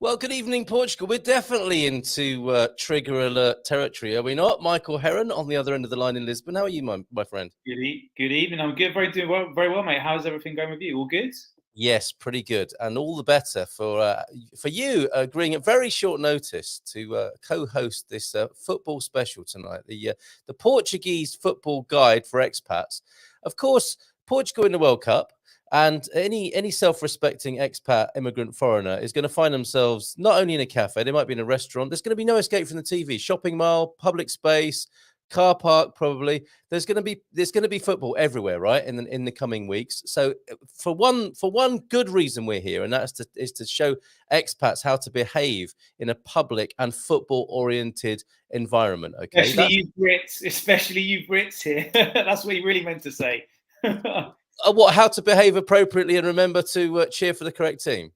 Well, good evening, Portugal. We're definitely into trigger alert territory, are we not? Michael Heron on the other end of the line in Lisbon. How are you, my friend? Good evening. I'm good. Very well, mate. How's everything going with you? All good? Yes, pretty good, and all the better for you agreeing at very short notice to co-host this football special tonight. The Portuguese football guide for expats. Of course, Portugal in the World Cup. And any self-respecting expat immigrant foreigner is going to find themselves not only in a cafe, they might be in a restaurant. There's going to be no escape from the TV, shopping mall, public space, car park, probably. There's going to be football everywhere, right? In the coming weeks. So for one good reason we're here, and that's to show expats how to behave in a public and football-oriented environment. Okay, Especially you Brits here. That's what you really meant to say. How to behave appropriately and remember to cheer for the correct team.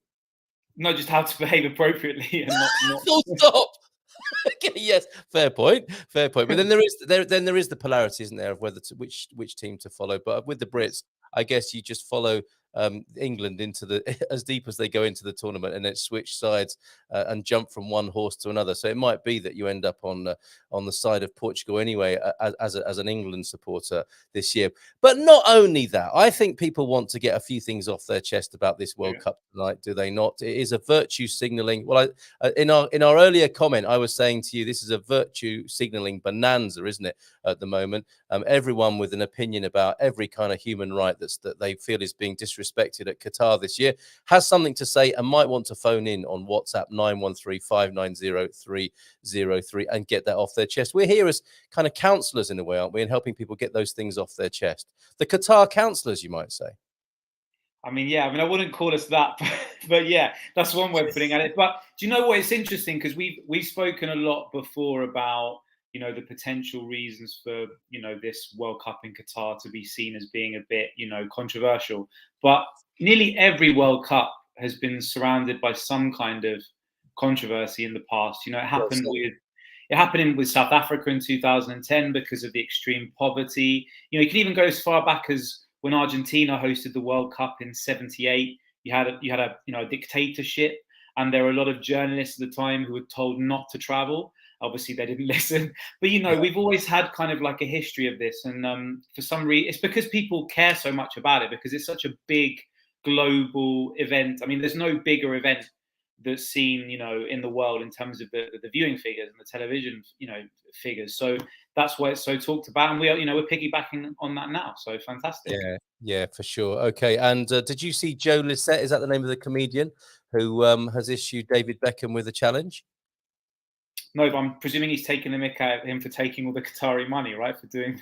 No, just how to behave appropriately and not... Full stop. Yes, fair point. But then there is the polarity, isn't there, of which team to follow. But with the Brits, I guess you just follow England into as deep as they go into the tournament, and then switch sides and jump from one horse to another. So it might be that you end up on the side of Portugal anyway, as an England supporter this year. But not only that, I think people want to get a few things off their chest about this World Cup tonight, do they not? It is a virtue signalling. Well, in our earlier comment, I was saying to you, this is a virtue signalling bonanza, isn't it? At the moment, everyone with an opinion about every kind of human right that they feel is being disrespected at Qatar this year has something to say and might want to phone in on WhatsApp 913-590-303 and get that off their chest. We're here as kind of counselors in a way, aren't we, and helping people get those things off their chest. The Qatar counselors, you might say. I mean, I wouldn't call us that, but yeah, that's one way of putting it. But do you know what? It's interesting because we've spoken a lot before about the potential reasons for this World Cup in Qatar to be seen as being a bit controversial. But nearly every World Cup has been surrounded by some kind of controversy in the past. It happened with South Africa in 2010 because of the extreme poverty. You can even go as far back as when Argentina hosted the World Cup in '78. You had a dictatorship, and there were a lot of journalists at the time who were told not to travel. Obviously, they didn't listen. But we've always had kind of like a history of this, and for some reason, it's because people care so much about it, because it's such a big global event. I mean, there's no bigger event that's seen, in the world in terms of the viewing figures and the television, figures. So that's why it's so talked about, and we're piggybacking on that now. So fantastic. Yeah, for sure. Okay, and did you see Joe Lissette? Is that the name of the comedian who has issued David Beckham with a challenge? No, but I'm presuming he's taking the mick out of him for taking all the Qatari money, right? For doing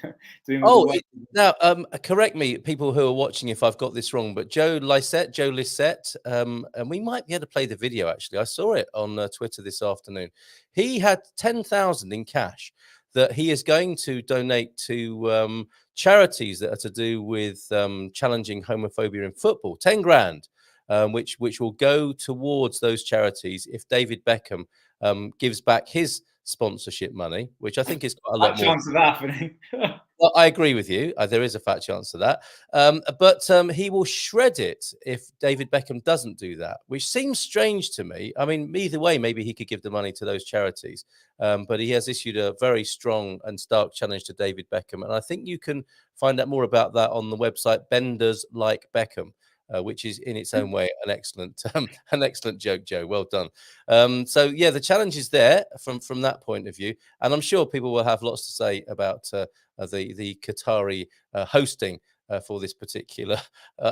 all the work. Now, correct me, people who are watching, if I've got this wrong, but Joe Lissette, and we might be able to play the video, actually. I saw it on Twitter this afternoon. He had 10,000 in cash that he is going to donate to charities that are to do with challenging homophobia in football. 10 grand, which will go towards those charities if David Beckham gives back his sponsorship money, which I think is quite a lot more. Chance of that happening. Well, I agree with you. There is a fat chance of that. But he will shred it if David Beckham doesn't do that, which seems strange to me. I mean, either way, maybe he could give the money to those charities. But he has issued a very strong and stark challenge to David Beckham. And I think you can find out more about that on the website Benders Like Beckham. Which is in its own way an excellent joke, Joe. Well done. So yeah, the challenge is there from that point of view, and I'm sure people will have lots to say about the Qatari hosting for this particular.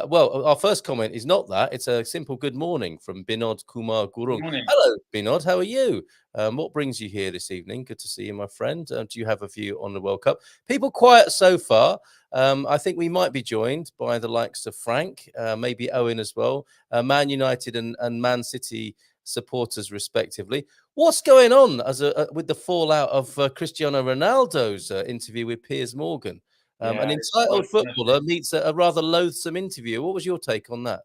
Well, our first comment is not that; it's a simple good morning from Binod Kumar Gurung. Hello, Binod. How are you? What brings you here this evening? Good to see you, my friend. Do you have a view on the World Cup? People quiet so far. I think we might be joined by the likes of Frank, maybe Owen as well, Man United and Man City supporters respectively. What's going on with the fallout of Cristiano Ronaldo's interview with Piers Morgan? An entitled footballer meets a rather loathsome interview. What was your take on that?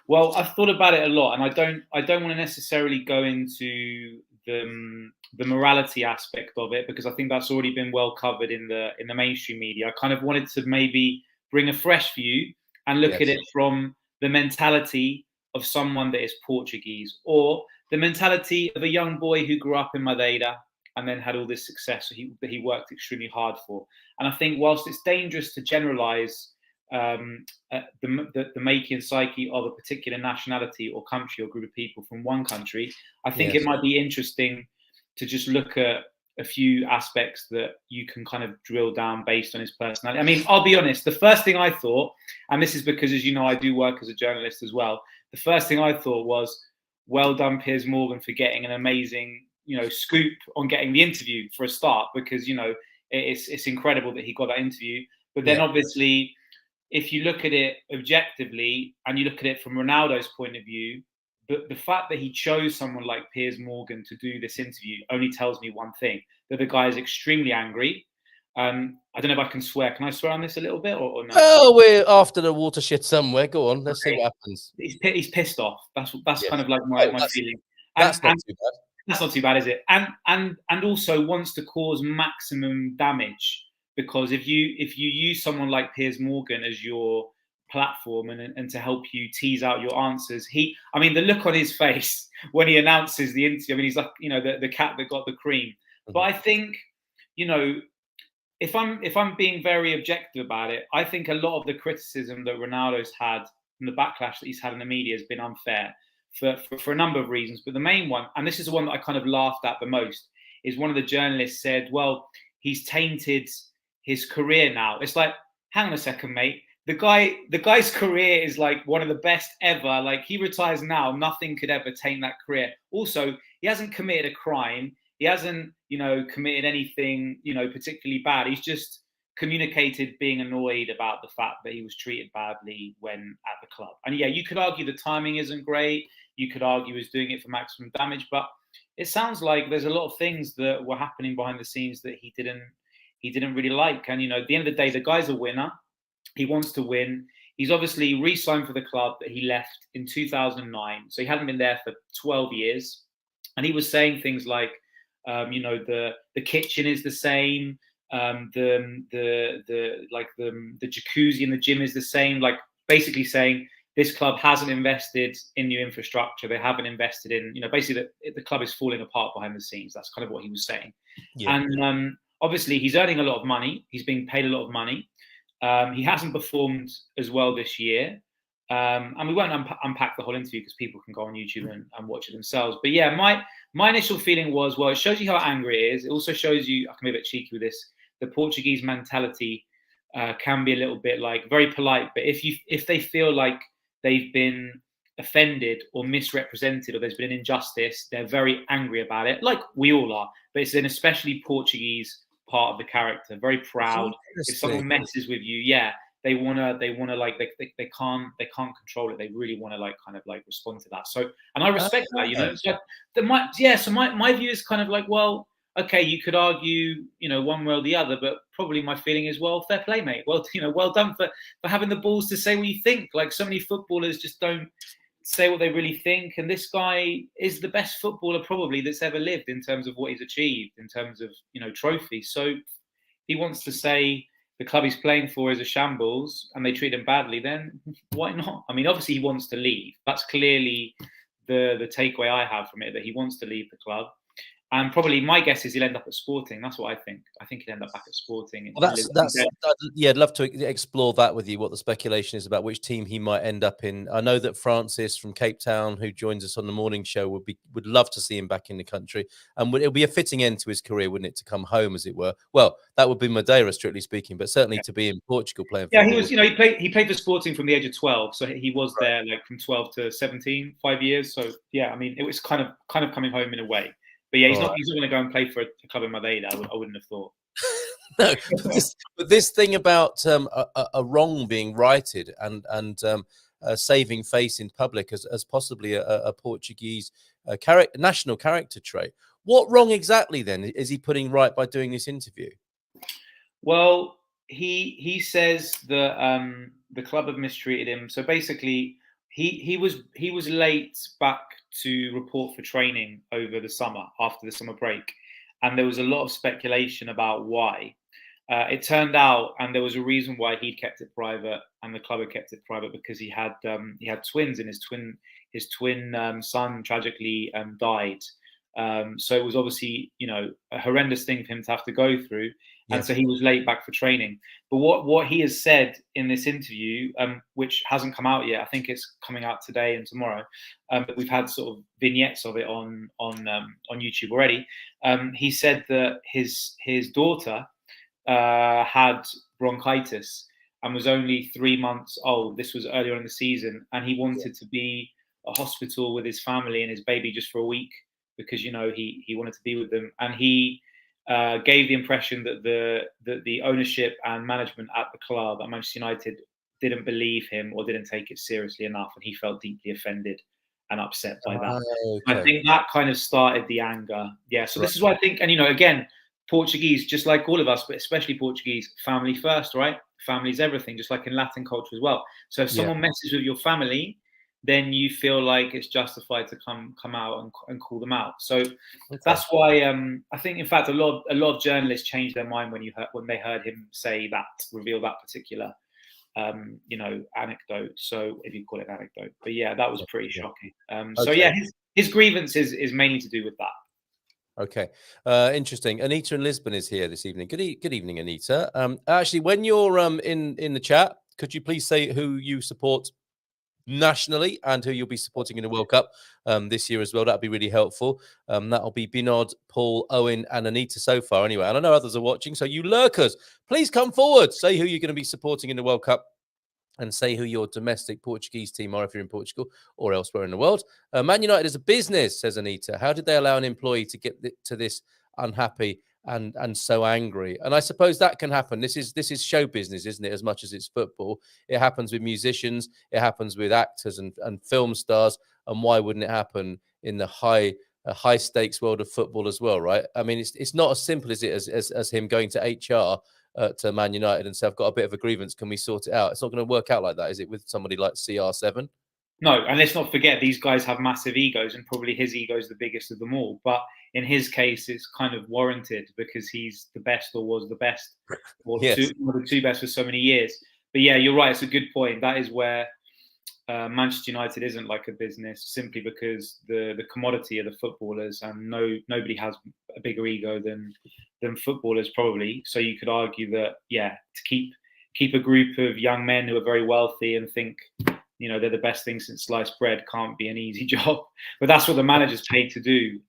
Well, I've thought about it a lot, and I don't want to necessarily go into the morality aspect of it, because I think that's already been well covered in the mainstream media. I kind of wanted to maybe bring a fresh view and look at it from the mentality of someone that is Portuguese, or the mentality of a young boy who grew up in Madeira and then had all this success that he worked extremely hard for. And I think whilst it's dangerous to generalize the making and psyche of a particular nationality or country or group of people from one country, I think it might be interesting to just look at a few aspects that you can kind of drill down based on his personality. I mean, I'll be honest, the first thing I thought, and this is because, as you know, I do work as a journalist as well, the first thing I thought was, well done, Piers Morgan, for getting an amazing, scoop on getting the interview for a start, because, it's incredible that he got that interview. But then obviously, if you look at it objectively and you look at it from Ronaldo's point of view, the fact that he chose someone like Piers Morgan to do this interview only tells me one thing, that the guy is extremely angry. I don't know if I can swear. Can I swear on this a little bit or no? Oh, we're after the watershed somewhere. Go on, let's see what happens. He's pissed off. That's kind of like my feeling. That's not too bad. That's not too bad, is it? And also wants to cause maximum damage, because if you use someone like Piers Morgan as your platform and to help you tease out your answers, the look on his face when he announces the interview, he's like, the cat that got the cream. Mm-hmm. But I think, if I'm being very objective about it, I think a lot of the criticism that Ronaldo's had and the backlash that he's had in the media has been unfair for a number of reasons. But the main one, and this is the one that I kind of laughed at the most, is one of the journalists said, well, he's tainted his career now. It's like, hang on a second, mate. The guy's career is like one of the best ever. Like, he retires now, nothing could ever taint that career. Also, he hasn't committed a crime. He hasn't, committed anything, particularly bad. He's just communicated being annoyed about the fact that he was treated badly when at the club. And yeah, you could argue the timing isn't great. You could argue he was doing it for maximum damage, but it sounds like there's a lot of things that were happening behind the scenes that he didn't really like. And, at the end of the day, the guy's a winner. He wants to win. He's obviously re-signed for the club that he left in 2009. So he hadn't been there for 12 years. And he was saying things like, the kitchen is the same. The jacuzzi in the gym is the same. Like, basically saying this club hasn't invested in new infrastructure. They haven't invested in, basically the club is falling apart behind the scenes. That's kind of what he was saying. Yeah. And obviously he's earning a lot of money. He's being paid a lot of money. He hasn't performed as well this year. And we won't unpack the whole interview because people can go on YouTube and watch it themselves. But yeah, my initial feeling was, well, it shows you how angry it is. It also shows you, I can be a bit cheeky with this, the Portuguese mentality can be a little bit like very polite. But if they feel like they've been offended or misrepresented or there's been an injustice, they're very angry about it, like we all are. But it's an especially Portuguese part of the character, very proud. If someone messes with you, they wanna like they can't control it. They really wanna like kind of like respond to that. So, and I respect that, So my view is kind of like, well, okay, you could argue, one way or the other, but probably my feeling is, well, fair play, mate. Well, well done for having the balls to say what you think. Like, so many footballers just don't say what they really think, and this guy is the best footballer probably that's ever lived in terms of what he's achieved, in terms of trophies. So he wants to say the club he's playing for is a shambles and they treat him badly, then why not? I mean, obviously he wants to leave. That's clearly the takeaway I have from it, that he wants to leave the club. And probably my guess is he'll end up at Sporting. That's what I think. I think he'll end up back at Sporting. Well, I'd love to explore that with you, what the speculation is about which team he might end up in. I know that Francis from Cape Town, who joins us on the morning show, would love to see him back in the country. And it would be a fitting end to his career, wouldn't it, to come home, as it were? Well, that would be Madeira, strictly speaking, but certainly to be in Portugal playing football. Yeah, he was, he played for Sporting from the age of 12. So he was there like from 12 to 17, 5 years. So yeah, I mean, it was kind of coming home in a way. But yeah, he's not going to go and play for a club in Madeira. I wouldn't have thought. No, but this thing about a wrong being righted and saving face in public as possibly a Portuguese national character trait. What wrong exactly then is he putting right by doing this interview? Well, he says that the club have mistreated him. So basically, he was late back to report for training over the summer, after the summer break, and there was a lot of speculation about why. It turned out, and there was a reason why he'd kept it private, and the club had kept it private, because he had twins, and his twin son tragically died. So it was obviously, a horrendous thing for him to have to go through, and so he was late back for training. But what he has said in this interview, which hasn't come out yet, I think it's coming out today and tomorrow. But we've had sort of vignettes of it on YouTube already. He said that his daughter had bronchitis and was only 3 months old. This was earlier in the season, and he wanted to be at hospital with his family and his baby just for a week, because he wanted to be with them. And he gave the impression that the ownership and management at the club at Manchester United didn't believe him or didn't take it seriously enough, and he felt deeply offended and upset by that. Okay. I think that kind of started the anger. Yeah, so this is what I think. And again, Portuguese, just like all of us, but especially Portuguese, family first, right? Family is everything, just like in Latin culture as well. So if someone messes with your family, then you feel like it's justified to come out and call them out. So that's why I think, in fact, a lot of journalists changed their mind when they heard him reveal that particular anecdote. So if you call it an anecdote, but yeah, that was pretty shocking. So yeah, his grievance is mainly to do with that. Okay, interesting. Anita in Lisbon is here this evening. Good evening, Anita. Actually, when you're in the chat, could you please say who you support nationally and who you'll be supporting in the World Cup this year as well? That'd be really helpful. That'll be Binod, Paul, Owen, and Anita so far. Anyway, and I know others are watching, so you lurkers, please come forward. Say who you're going to be supporting in the World Cup, and say who your domestic Portuguese team are if you're in Portugal or elsewhere in the world. Man United is a business, says Anita. How did they allow an employee to get to this unhappy and so angry? And I suppose that can happen. This is show business, isn't it? As much as it's football, it happens with musicians, it happens with actors and film stars. And why wouldn't it happen in the high stakes world of football as well, right? I mean, it's not as simple as it as him going to HR to Man United and say, I've got a bit of a grievance, can we sort it out? It's not going to work out like that, is it, with somebody like CR7? No, and let's not forget, these guys have massive egos, and probably his ego is the biggest of them all. But in his case, it's kind of warranted, because he's the best, or was the best, or one of the two best for so many years. But yeah, you're right. It's a good point. That is where Manchester United isn't like a business, simply because the commodity of the footballers, and nobody has a bigger ego than footballers, probably. So you could argue that, to keep a group of young men who are very wealthy and think they're the best thing since sliced bread can't be an easy job. But that's what the manager's paid to do.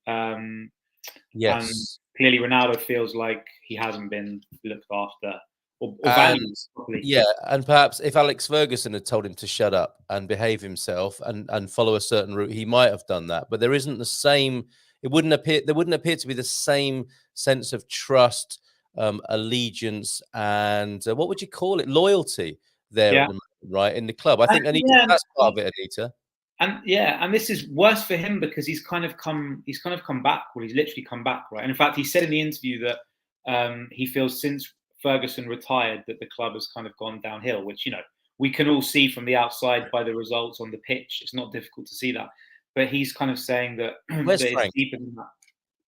Yes. And clearly Ronaldo feels like he hasn't been looked after or valued properly. Yeah, and perhaps if Alex Ferguson had told him to shut up and behave himself and follow a certain route, he might have done that. But there isn't the same. There wouldn't appear to be the same sense of trust, allegiance, and what would you call it? Loyalty there, right, in the club. I think Anita, that's part of it, Anita. And this is worse for him, because he's kind of come back. Well, he's literally come back, right? And in fact, he said in the interview that he feels since Ferguson retired that the club has kind of gone downhill, which we can all see from the outside by the results on the pitch. It's not difficult to see that, but he's kind of saying that, that it's deeper than that.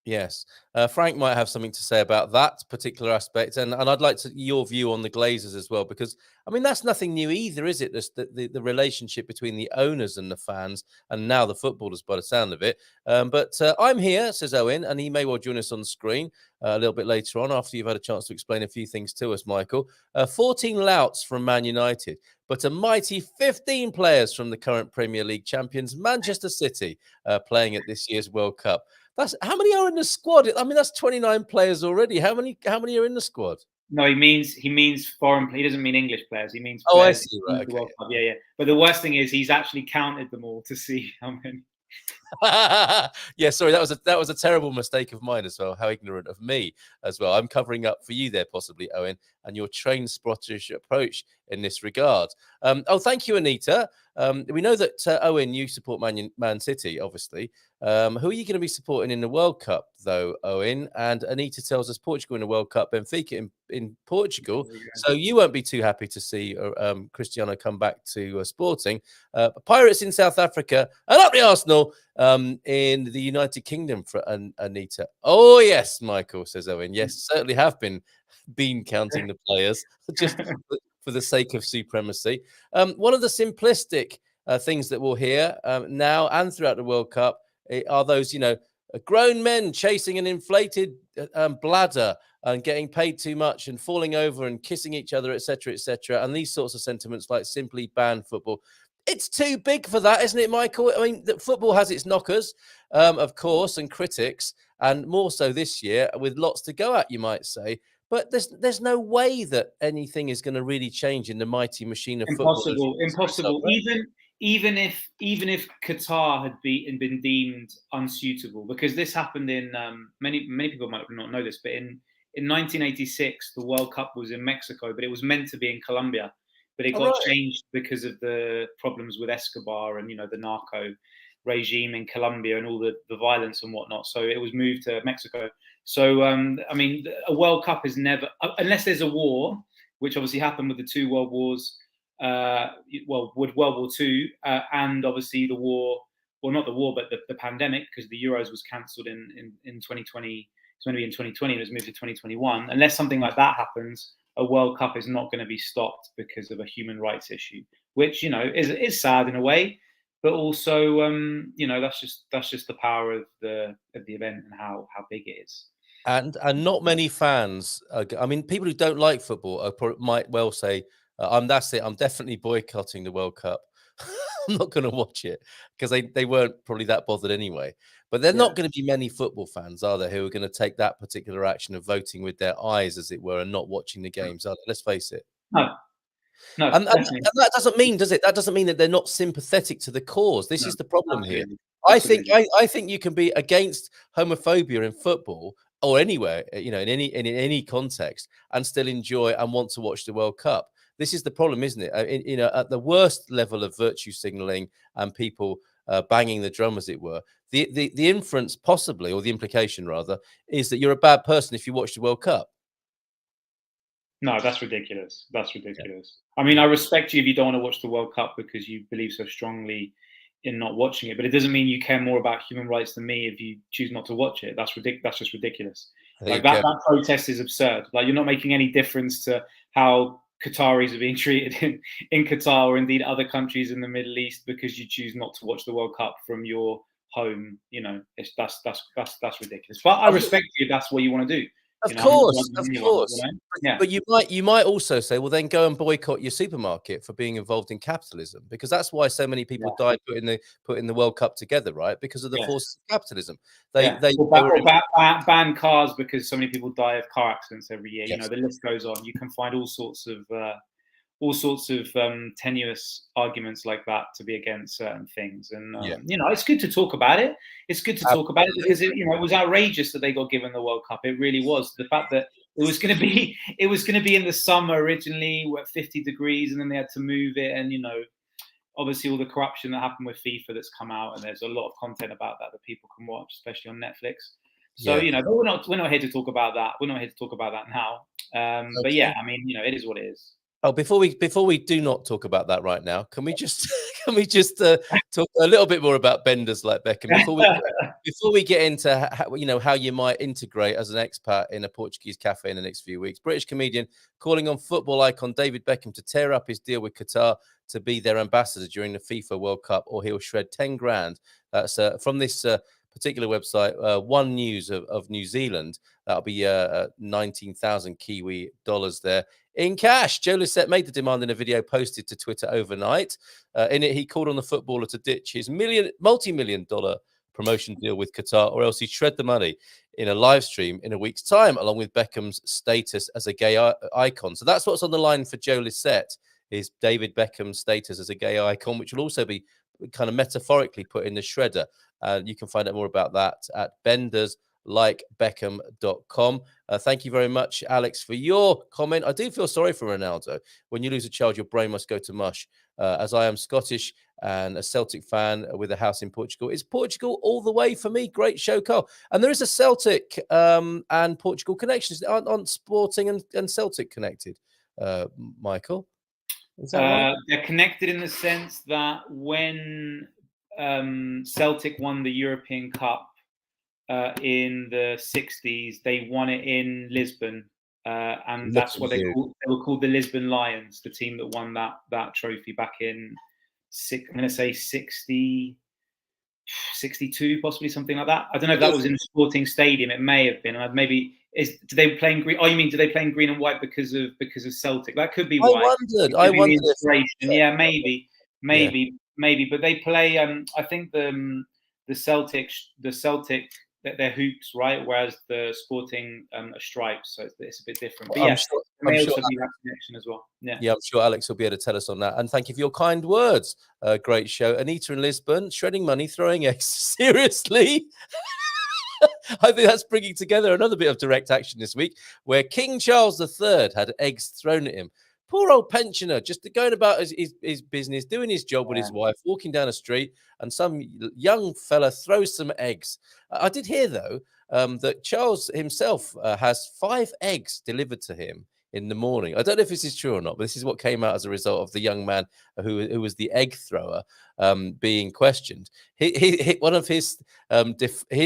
Yes, Frank might have something to say about that particular aspect, and I'd like your view on the Glazers as well, because I mean that's nothing new either, is it? The relationship between the owners and the fans, and now the footballers, by the sound of it. But I'm here, says Owen, and he may well join us on the screen a little bit later on after you've had a chance to explain a few things to us, Michael. 14 louts from Man United, but a mighty 15 players from the current Premier League champions Manchester City playing at this year's World Cup. That's how many are in the squad? I mean, that's 29 players already. How many are in the squad? No, he means foreign. He doesn't mean English players. He means players. I see. Right, okay. Yeah. But the worst thing is he's actually counted them all to see how many. Yeah, sorry, that was a terrible mistake of mine as well. How ignorant of me as well. I'm covering up for you there, possibly, Owen, and your train spottish approach in this regard. Thank you, Anita. We know that Owen, you support Man City, obviously. Who are you going to be supporting in the World Cup, though, Owen? And Anita tells us Portugal in the World Cup, Benfica in Portugal. So you won't be too happy to see Cristiano come back to Sporting. Pirates in South Africa, and up the Arsenal in the United Kingdom for Anita. Oh, yes, Michael, says Owen. Yes, certainly have been bean counting the players just for the sake of supremacy. One of the simplistic things that we'll hear now and throughout the World Cup are those, grown men chasing an inflated bladder and getting paid too much and falling over and kissing each other, etc., etc. And these sorts of sentiments like simply ban football. It's too big for that, isn't it, Michael? I mean, football has its knockers, of course, and critics, and more so this year with lots to go at, you might say. But there's no way that anything is going to really change in the mighty machine of football. Impossible. Even if Qatar had been deemed unsuitable, because this happened in many people might not know this, but in 1986 the World Cup was in Mexico, but it was meant to be in Colombia, but it got changed because of the problems with Escobar and the narco regime in Colombia and all the violence and whatnot. So it was moved to Mexico. So I mean, a World Cup is never, unless there's a war, which obviously happened with the two world wars. With World War II and obviously the war, well, not the war, but the pandemic, because the Euros was cancelled in 2020. It's going to be in 2020 and it was moved to 2021. Unless something like that happens, a World Cup is not going to be stopped because of a human rights issue, which is sad in a way, but also that's just the power of the event and how big it is. And not many fans. I mean, people who don't like football might well say, that's it. I'm definitely boycotting the World Cup. I'm not going to watch it because they weren't probably that bothered anyway. But there are not going to be many football fans, are there, who are going to take that particular action of voting with their eyes, as it were, and not watching the games? Let's face it. No, and that doesn't mean, does it? That doesn't mean that they're not sympathetic to the cause. This is the problem here. I think you can be against homophobia in football or anywhere, in any context, and still enjoy and want to watch the World Cup. This is the problem, isn't it? At the worst level of virtue signaling and people banging the drum, as it were, the inference possibly, or the implication rather, is that you're a bad person if you watch the World Cup. No, that's ridiculous. That's ridiculous. Yeah. I mean, I respect you if you don't want to watch the World Cup because you believe so strongly in not watching it, but it doesn't mean you care more about human rights than me if you choose not to watch it. That's ridiculous. That's just ridiculous. Like that protest is absurd. Like, you're not making any difference to how Qataris are being treated in Qatar or indeed other countries in the Middle East because you choose not to watch the World Cup from your home. That's ridiculous. But I respect you if that's what you want to do. Of course. Yeah. But you might also say, well, then go and boycott your supermarket for being involved in capitalism, because that's why so many people died putting the World Cup together, right? Because of the forces of capitalism. They ban cars because so many people die of car accidents every year. Yes. The list goes on. You can find all sorts of tenuous arguments like that to be against certain things, and it's good to talk about it. It's good to talk about it because it was outrageous that they got given the World Cup. It really was. The fact that it was going to be in the summer originally, at 50 degrees, and then they had to move it, and obviously all the corruption that happened with FIFA that's come out, and there's a lot of content about that people can watch, especially on Netflix. So but we're not here to talk about that. We're not here to talk about that now. But yeah, I mean, it is what it is. Oh, before we do not talk about that right now, can we just talk a little bit more about benders like Beckham before we get into how you might integrate as an expat in a Portuguese cafe in the next few weeks? British comedian calling on football icon David Beckham to tear up his deal with Qatar to be their ambassador during the FIFA World Cup, or he'll shred 10 grand. That's from this particular website, One News of New Zealand. That'll be 19,000 Kiwi dollars there in cash. Joe Lycett made the demand in a video posted to Twitter overnight. In it, he called on the footballer to ditch his multi-million-dollar promotion deal with Qatar, or else he'd shred the money in a live stream in a week's time, along with Beckham's status as a gay icon. So that's what's on the line for Joe Lycett, is David Beckham's status as a gay icon, which will also be kind of metaphorically put in the shredder. You can find out more about that at benderslikeBeckham.com. Thank you very much, Alex, for your comment. I do feel sorry for Ronaldo. When you lose a child, your brain must go to mush. As I am Scottish and a Celtic fan with a house in Portugal, it's Portugal all the way for me. Great show, Carl. And there is a Celtic and Portugal connection. Aren't Sporting and Celtic connected, Michael? Is that right? They're connected in the sense that when Celtic won the European Cup in the 60s, they won it in Lisbon, and Look that's at what you. they were called the Lisbon Lions, the team that won that trophy back in I'm going to say 62, possibly something like that. I don't know if that was in a sporting stadium. It may have been. And maybe do they play in green? Oh, you mean do they play in green and white because of Celtic? That could be why. I Could be the wondered inspiration. Yeah, Yeah. maybe. But they play. I think the Celtic their hoops, right? Whereas the Sporting are stripes, so it's a bit different. But I'm yeah, sure. it may also be that connection as well. Yeah. Yeah, I'm sure Alex will be able to tell us on that. And thank you for your kind words. Great show. Anita in Lisbon, shredding money, throwing eggs. Seriously? I think that's bringing together another bit of direct action this week, where King Charles III had eggs thrown at him. Poor old pensioner, just going about his business, doing his job with his wife, walking down a street, and some young fella throws some eggs. I did hear, though, that Charles himself has 5 eggs delivered to him in the morning. I don't know if this is true or not, but this is what came out as a result of the young man who was the egg thrower being questioned. One of his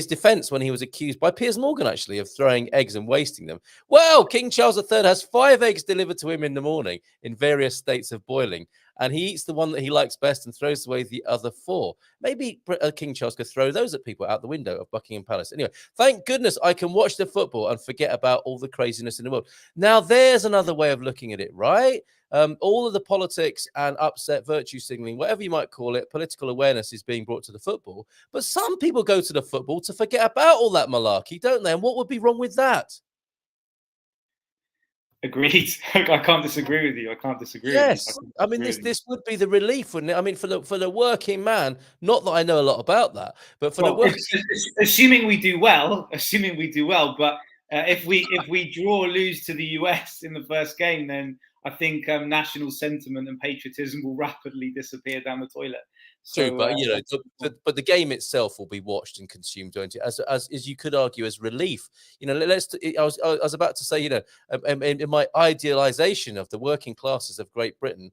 defense when he was accused by Piers Morgan, actually, of throwing eggs and wasting them. Well, King Charles III has 5 eggs delivered to him in the morning in various states of boiling, and he eats the one that he likes best and throws away the other 4. Maybe King Charles could throw those at people out the window of Buckingham Palace. Anyway, thank goodness I can watch the football and forget about all the craziness in the world. Now, there's another way of looking at it, right? All of the politics and upset virtue signaling, whatever you might call it, political awareness is being brought to the football. But some people go to the football to forget about all that malarkey, don't they? And what would be wrong with that? Agreed. I can't disagree with you. I can't disagree Yes, with you. I mean this would be the relief, wouldn't it? I mean, for the working man. Not that I know a lot about that, but for the working, assuming we do well. But if we draw or lose to the US in the first game, then I think national sentiment and patriotism will rapidly disappear down the toilet. true, So, but but the game itself will be watched and consumed, don't it? As you could argue, as relief. I was about to say, in my idealization of the working classes of Great Britain,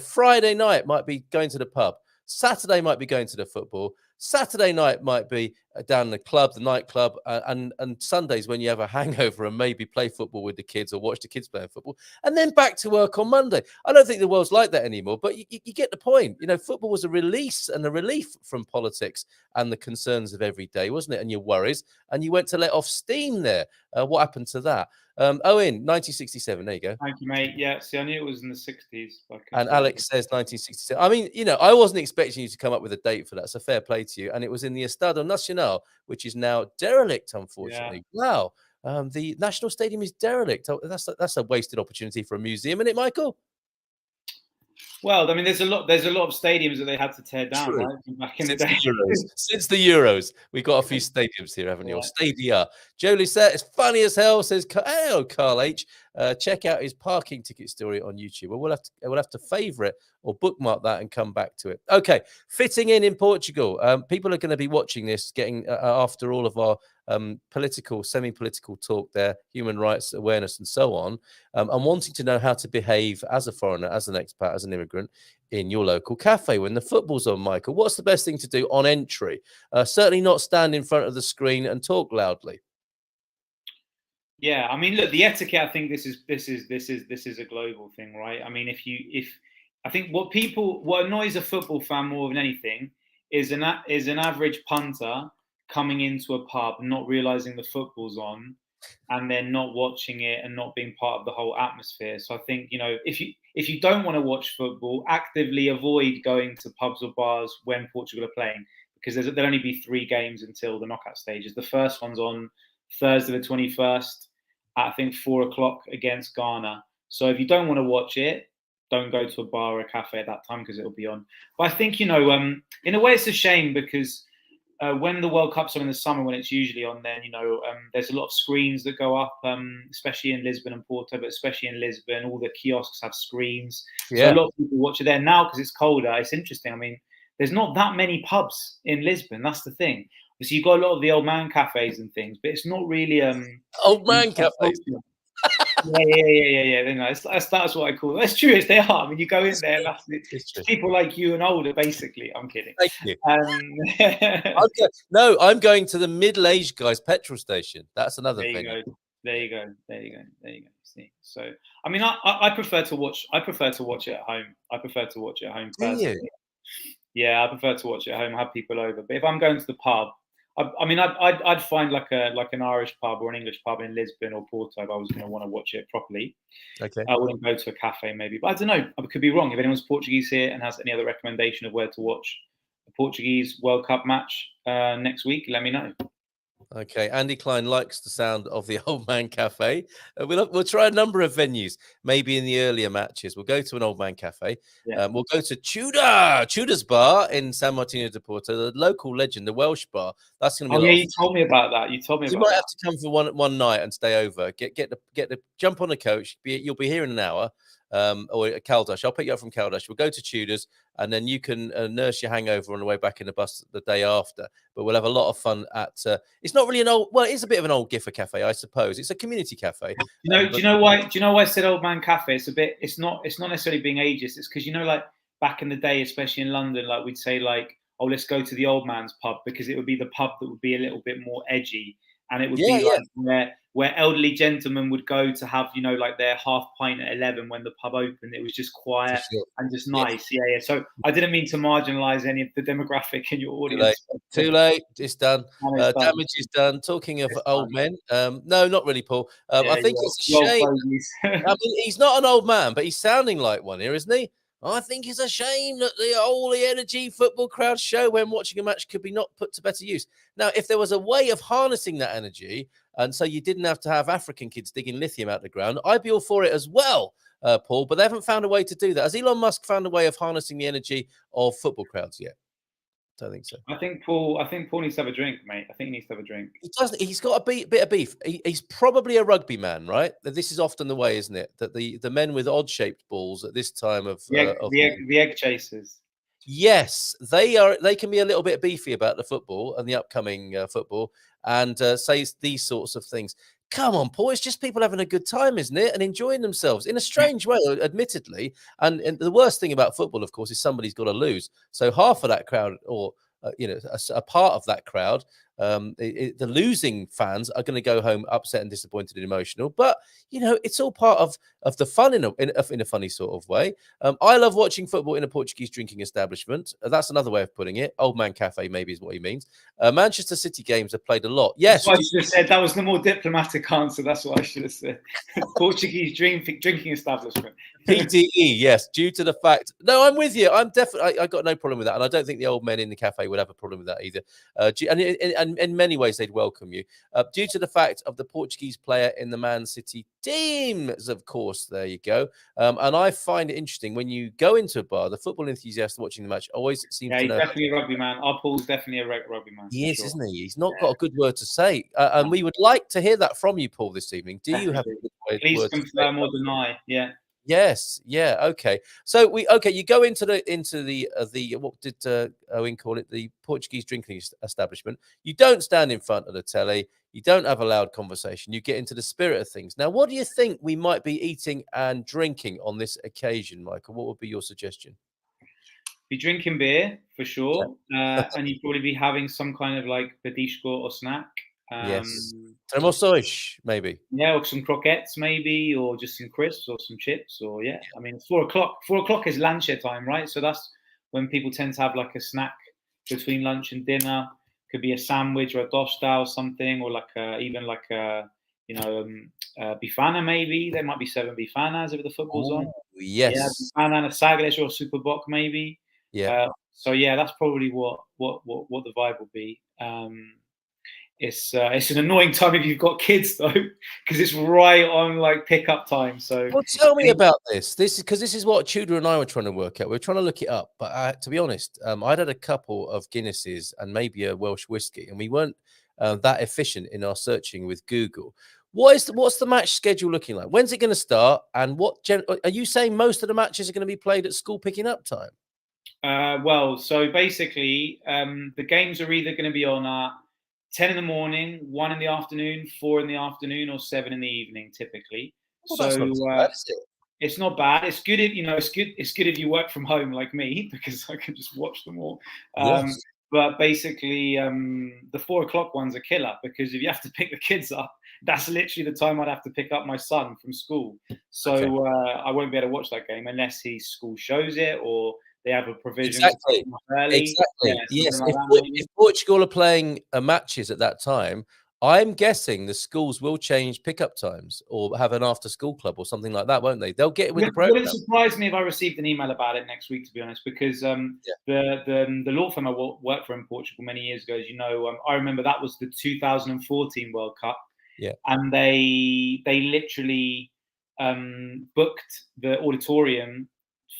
Friday night might be going to the pub, Saturday might be going to the football, Saturday night might be down the club, the nightclub, and Sundays when you have a hangover and maybe play football with the kids or watch the kids playing football, and then back to work on Monday. I don't think the world's like that anymore, but you get the point. Football was a release and a relief from politics and the concerns of every day, wasn't it? And your worries, and you went to let off steam there. What happened to that? Owen, 1967. There you go. Thank you, mate. Yeah, see, I knew it was in the 60s. And Alex says 1967. I mean, I wasn't expecting you to come up with a date for that. So fair play to you. And it was in the Estadio Nacional, which is now derelict, unfortunately. Yeah. Wow. The National Stadium is derelict. That's a wasted opportunity for a museum, isn't it, Michael? Well, I mean, there's a lot of stadiums that they had to tear down, True. right? Back in the day. Since the Euros, we've got a few stadiums here, haven't you? Or stadia. Joe Lisette is funny as hell, says, "Hey, Carl H. Check out his parking ticket story on YouTube." Well, we'll have to favourite or bookmark that and come back to it. Okay, fitting in Portugal. People are going to be watching this, getting after all of our political, semi-political talk there, human rights awareness and so on, and wanting to know how to behave as a foreigner, as an expat, as an immigrant in your local cafe when the football's on. Michael, what's the best thing to do on entry? Certainly not stand in front of the screen and talk loudly. Yeah, I mean, look, the etiquette. I think this is a global thing, right? I mean, I think what annoys a football fan more than anything is an average punter coming into a pub, not realizing the football's on, and then not watching it and not being part of the whole atmosphere. So I think, if you don't want to watch football, actively avoid going to pubs or bars when Portugal are playing, because there'll only be 3 games until the knockout stages. The first one's on Thursday the 21st at, I think, 4 o'clock against Ghana. So if you don't want to watch it, don't go to a bar or a cafe at that time because it'll be on. But I think, in a way it's a shame because when the World Cups are in the summer, when it's usually on, then there's a lot of screens that go up, especially in Lisbon and Porto, but especially in Lisbon, all the kiosks have screens. Yeah. So a lot of people watch it there now because it's colder. It's interesting. I mean, there's not that many pubs in Lisbon. That's the thing. So you've got a lot of the old man cafes and things, but it's not really old man cafes. Yeah. That's what I call them. That's true. They are. I mean, you go in there, and it's people like you and older, basically. I'm kidding. Thank you. No, I'm going to the middle-aged guys' petrol station. That's another thing. There you go. There you go. There you go. See, so I mean, I prefer to watch. I prefer to watch it at home. I prefer to watch it at home Do you? personally. Yeah, I prefer to watch it at home. Have people over. But if I'm going to the pub, I mean, I'd find like an Irish pub or an English pub in Lisbon or Porto if I was going to want to watch it properly. Okay. I wouldn't go to a cafe maybe, but I don't know. I could be wrong. If anyone's Portuguese here and has any other recommendation of where to watch a Portuguese World Cup match next week, let me know. Okay, Andy Klein likes the sound of the Old Man Cafe. We'll try a number of venues, maybe in the earlier matches. We'll go to an Old Man Cafe. Yeah. We'll go to Tudor's Bar in San Martino de Porto, the local legend, the Welsh bar. That's going to be. Oh yeah, you told me about that. You told me You about might that. have to come for one night and stay over. Get the jump on a coach. You'll be here in an hour. Or at Caldash. I'll pick you up from Caldash. We'll go to Tudor's, and then you can nurse your hangover on the way back in the bus the day after. But we'll have a lot of fun at. It's not really an old. Well, it's a bit of an old Giffer cafe, I suppose. It's a community cafe. Do you know why? Do you know why I said Old Man Cafe? It's a bit. It's not necessarily being ageist. It's because like back in the day, especially in London, like we'd say like, oh, let's go to the old man's pub because it would be the pub that would be a little bit more edgy, and it would be like where elderly gentlemen would go to have, like their half pint at 11 when the pub opened. It was just quiet and just nice. Yeah. So I didn't mean to marginalise any of the demographic in your audience. Too late. It's done. It's done. Damage is done. Talking of old men, no, not really, Paul. I think it's a shame. I mean, he's not an old man, but he's sounding like one here, isn't he? I think it's a shame that all the energy football crowds show when watching a match could be not put to better use. Now, if there was a way of harnessing that energy, and so you didn't have to have African kids digging lithium out the ground, I'd be all for it as well, Paul. But they haven't found a way to do that. Has Elon Musk found a way of harnessing the energy of football crowds yet? Don't think so. I think Paul needs to have a drink, mate. I think he needs to have a drink. He doesn't. He's got a bit of beef. He's probably a rugby man, right? This is often the way, isn't it? That the men with odd-shaped balls at this time of the egg chasers. Yes, they are. They can be a little bit beefy about the football and the upcoming football, and say these sorts of things. Come on, Paul. It's just people having a good time, isn't it? And enjoying themselves in a strange way, admittedly. And the worst thing about football, of course, is somebody's got to lose. So half of that crowd, or a part of that crowd, the losing fans are going to go home upset and disappointed and emotional. But it's all part of the fun in a funny sort of way. I love watching football in a Portuguese drinking establishment. That's another way of putting it. Old man cafe, maybe, is what he means. Manchester City games have played a lot. Yes, I should have said that was the more diplomatic answer. That's what I should have said. Portuguese drinking establishment. PDE, yes, due to the fact. No, I'm with you. I'm definitely. I got no problem with that, and I don't think the old men in the cafe would have a problem with that either. And in many ways, they'd welcome you. Due to the fact of the Portuguese player in the Man City teams, of course. There you go. And I find it interesting when you go into a bar, the football enthusiast watching the match always seems to know. Yeah, he's definitely a rugby man. Our Paul's definitely a rugby man. He is, isn't he? He's not got a good word to say. And we would like to hear that from you, Paul, this evening. Do you have a good word? Please confirm or deny. Yeah. Yes. Yeah. Okay. So you go into the what did Owen call it? The Portuguese drinking establishment. You don't stand in front of the telly. You don't have a loud conversation. You get into the spirit of things. Now, what do you think we might be eating and drinking on this occasion, Michael? What would be your suggestion? Be drinking beer for sure, and you'd probably be having some kind of like petisco or snack. Yes, tremoções, maybe. Yeah, or some croquettes, maybe, or just some crisps or some chips, or yeah. I mean, it's 4 o'clock. 4 o'clock is lunch time, right? So that's when people tend to have like a snack between lunch and dinner. Could be a sandwich or a tosta or something, or like even like a bifana maybe. There might be 7 bifanas if the football's on. Yes. Yeah, bifana and a sagres or a super bock maybe. Yeah. So yeah, that's probably what the vibe will be. It's an annoying time if you've got kids though, because it's right on like pickup time. So well, tell me about this. This is what Tudor and I were trying to work out. We were trying to look it up, but to be honest, I'd had a couple of Guinnesses and maybe a Welsh whiskey, and we weren't that efficient in our searching with Google. What's the match schedule looking like? When's it going to start? And are you saying most of the matches are going to be played at school picking up time? Well, so basically, the games are either going to be on at 10 in the morning, 1 in the afternoon, 4 in the afternoon, or 7 in the evening, typically. Well, that's not too bad, is it? It's not bad. It's good if it's good if you work from home like me, because I can just watch them all. But basically, the 4 o'clock one's a killer because if you have to pick the kids up that's literally the time I'd have to pick up my son from school. So Okay. I won't be able to watch that game unless his school shows it or they have a provision to pick Exactly. him up early. Yeah, Exactly. Yes. something like that maybe. If Portugal are playing matches at that time, I'm guessing the schools will change pickup times or have an after-school club or something like that, won't they? They'll get it with the It wouldn't program. surprise me if I received an email about it next week, to be honest, because Yeah. the law firm I worked for in Portugal many years ago, as you know, I remember that was the 2014 World Cup, Yeah. and they literally booked the auditorium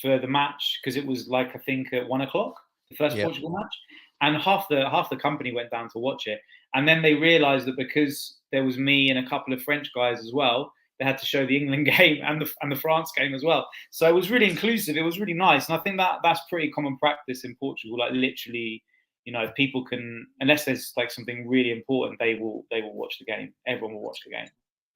for the match because it was like I think at 1 o'clock, the first Yeah. Portugal match, and half the company went down to watch it, and then they realised that because there was me and a couple of French guys as well, they had to show the England game and the France game as well. So it was really inclusive. It was really nice, and I think that's pretty common practice in Portugal. Like literally, if people can, unless there's like something really important, they will watch the game. Everyone will watch the game.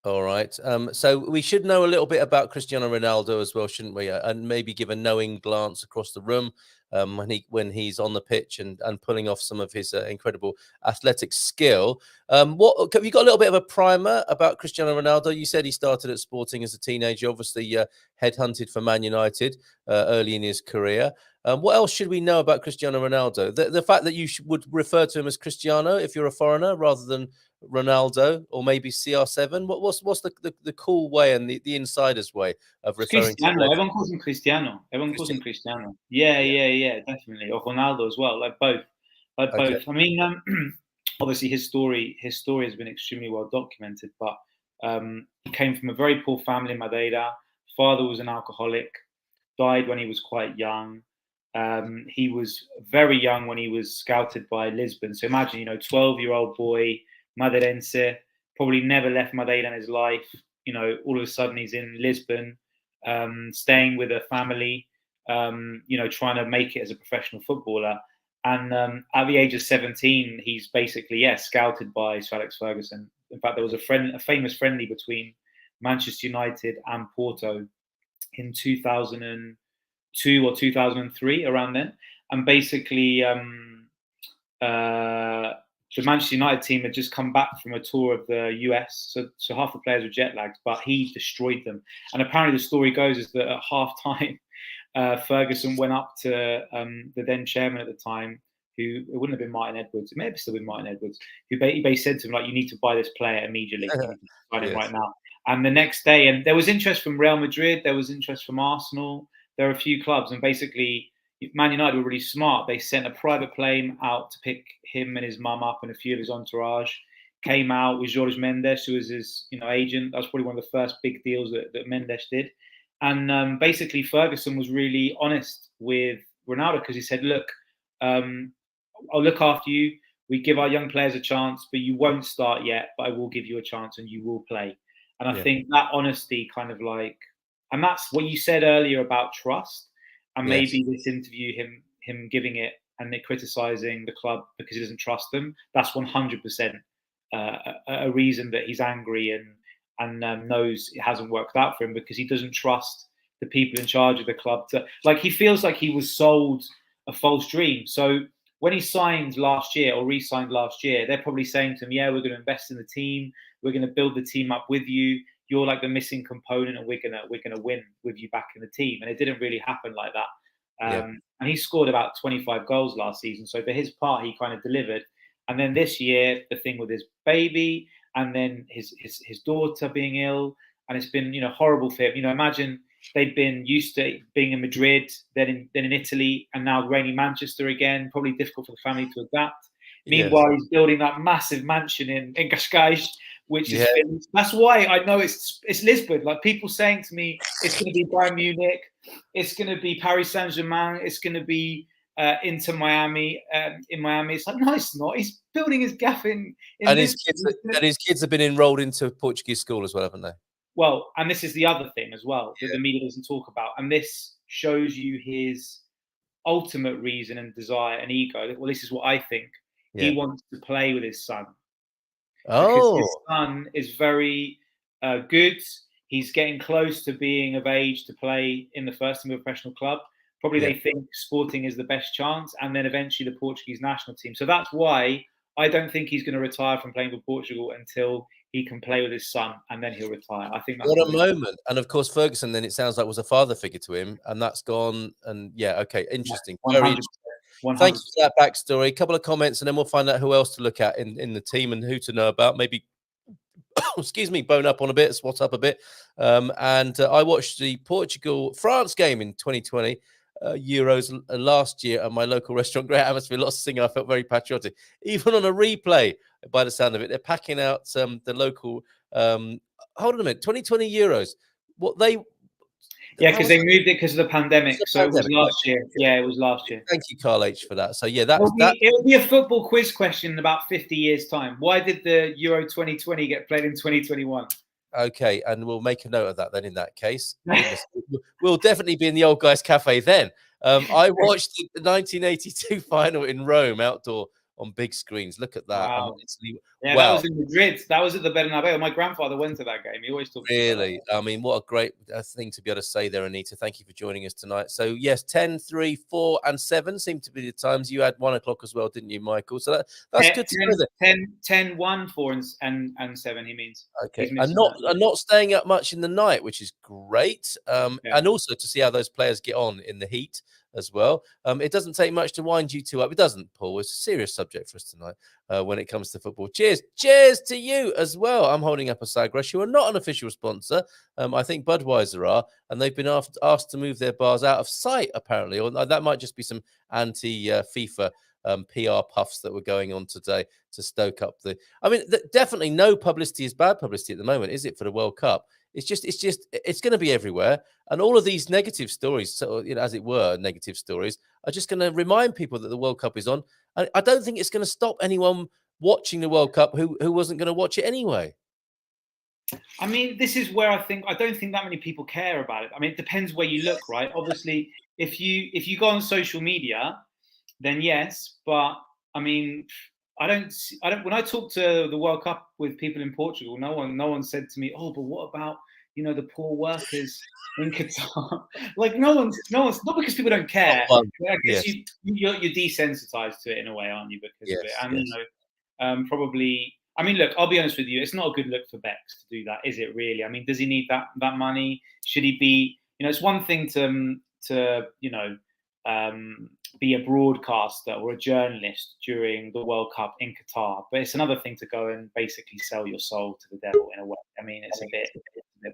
All right. So we should know a little bit about Cristiano Ronaldo as well, shouldn't we? And maybe give a knowing glance across the room when he's on the pitch and pulling off some of his incredible athletic skill. What have you got a little bit of a primer about Cristiano Ronaldo? You said he started at Sporting as a teenager, obviously headhunted for Man United early in his career. What else should we know about Cristiano Ronaldo? The fact that you would refer to him as Cristiano if you're a foreigner rather than Ronaldo or maybe CR7? What's the cool way and the insider's way of It's referring to the Cristiano. legend? Everyone calls him Cristiano. Everyone calls him Cristiano. Cristiano. Yeah, Yeah. yeah, yeah, definitely. Or Ronaldo as well. Like both. Like Okay. both. I mean, obviously his story has been extremely well documented. But he came from a very poor family in Madeira. Father was an alcoholic. Died when he was quite young. He was very young when he was scouted by Lisbon. So imagine, 12-year-old boy, Madeirense, probably never left Madeira in his life. All of a sudden he's in Lisbon, staying with a family, trying to make it as a professional footballer. And at the age of 17, he's basically, scouted by Sir Alex Ferguson. In fact, there was a famous friendly between Manchester United and Porto in 2002 or 2003, around then. And basically, the Manchester United team had just come back from a tour of the US, so half the players were jet lagged, but he destroyed them. And apparently, the story goes is that at half time, Ferguson went up to the then chairman at the time, who it wouldn't have been Martin Edwards, it may have still been Martin Edwards, who basically said to him, like, you need to buy this player immediately, you need to sign him right now. And the next day, and there was interest from Real Madrid, there was interest from Arsenal, there were a few clubs, and basically Man United were really smart. They sent a private plane out to pick him and his mum up and a few of his entourage. Came out with Jorge Mendes, who was his agent. That was probably one of the first big deals that Mendes did. And basically, Ferguson was really honest with Ronaldo because he said, look, I'll look after you. We give our young players a chance, but you won't start yet, but I will give you a chance and you will play. And I think that honesty kind of and that's what you said earlier about trust. And maybe this interview, him giving it and criticizing the club because he doesn't trust them, that's 100% a reason that he's angry and knows it hasn't worked out for him because he doesn't trust the people in charge of the club. He feels like he was sold a false dream. So when he signed last year or re-signed last year, they're probably saying to him, yeah, we're going to invest in the team. We're going to build the team up with you. You're like the missing component, and we're gonna win with you back in the team. And it didn't really happen like that. And he scored about 25 goals last season. So for his part, he kind of delivered. And then this year, the thing with his baby, and then his daughter being ill, and it's been horrible for him. Imagine they'd been used to being in Madrid, then in Italy, and now reigning Manchester again. Probably difficult for the family to adapt. Meanwhile, he's building that massive mansion in Cascais, which is finished. That's why I know it's Lisbon. Like people saying to me, it's going to be Bayern Munich, it's going to be Paris Saint-Germain, it's going to be Inter Miami in Miami. It's like, no, it's not. He's building his gaff in and Lisbon. his kids have been enrolled into Portuguese school as well, haven't they? Well, and this is the other thing as well that the media doesn't talk about, and this shows you his ultimate reason and desire and ego. Well, this is what I think. He wants to play with his son. Because his son is very good. He's getting close to being of age to play in the first team of a professional club. Probably they think Sporting is the best chance, and then eventually the Portuguese national team. So that's why I don't think he's going to retire from playing for Portugal until he can play with his son, and then he'll retire. I think that's what a moment. And of course, Ferguson, then it sounds like was a father figure to him, and that's gone. And yeah, okay, interesting. Very 100%. interesting. Thank you for that backstory. A couple of comments, and then we'll find out who else to look at in the team and who to know about. Maybe, excuse me, bone up on a bit, swat up a bit. I watched the Portugal-France game in 2020 Euros last year at my local restaurant. Great atmosphere, lots of singing. I felt very patriotic. Even on a replay, by the sound of it, they're packing out the local. Hold on a minute, 2020 Euros. Because they moved it because of the pandemic. So it was last year. Yeah, it was last year. Thank you, Carl H, for that. So yeah, it will be a football quiz question in about 50 years' time. Why did the Euro 2020 get played in 2021? Okay, and we'll make a note of that then in that case. We'll definitely be in the Old Guys Cafe then. I watched the 1982 final in Rome outdoor on big screens. Look at that. Wow. That was in Madrid. That was at the Bernabeu. My grandfather went to that game. He always talked really about that. I mean, what a great thing to be able to say there, Anita. Thank you for joining us tonight. So yes, 10, 3, 4 and 7 seem to be the times. You had 1 o'clock as well, didn't you, Michael? So that's good to know that. 10, 1, 4 and 7 he means. Okay, and not staying up much in the night, which is great. And also to see how those players get on in the heat as well. It doesn't take much to wind you two up. It doesn't, Paul. It's a serious subject for us tonight when it comes to football. Cheers to you as well. I'm holding up a Sagres, who are not an official sponsor. I think Budweiser are, and they've been asked to move their bars out of sight apparently, or that might just be some anti-FIFA PR puffs that were going on today to stoke up the. I mean, definitely no publicity is bad publicity at the moment, is it, for the World Cup? It's going to be everywhere, and all of these negative stories, so as it were, negative stories, are just going to remind people that the World Cup is on. I don't think it's going to stop anyone watching the World Cup who wasn't going to watch it anyway. I mean, this is where I don't think that many people care about it. I mean, it depends where you look, right? Obviously, if you go on social media, then yes, but I mean, I don't. When I talk to the World Cup with people in Portugal, no one said to me, "Oh, but what about the poor workers in Qatar?" Like no one's not because people don't care. I guess you're desensitized to it in a way, aren't you? Because of it, and probably. I mean, look, I'll be honest with you. It's not a good look for Bex to do that, is it? Really? I mean, does he need that money? Should he be? It's one thing to be a broadcaster or a journalist during the World Cup in Qatar, but it's another thing to go and basically sell your soul to the devil in a way. I mean, it's a bit much.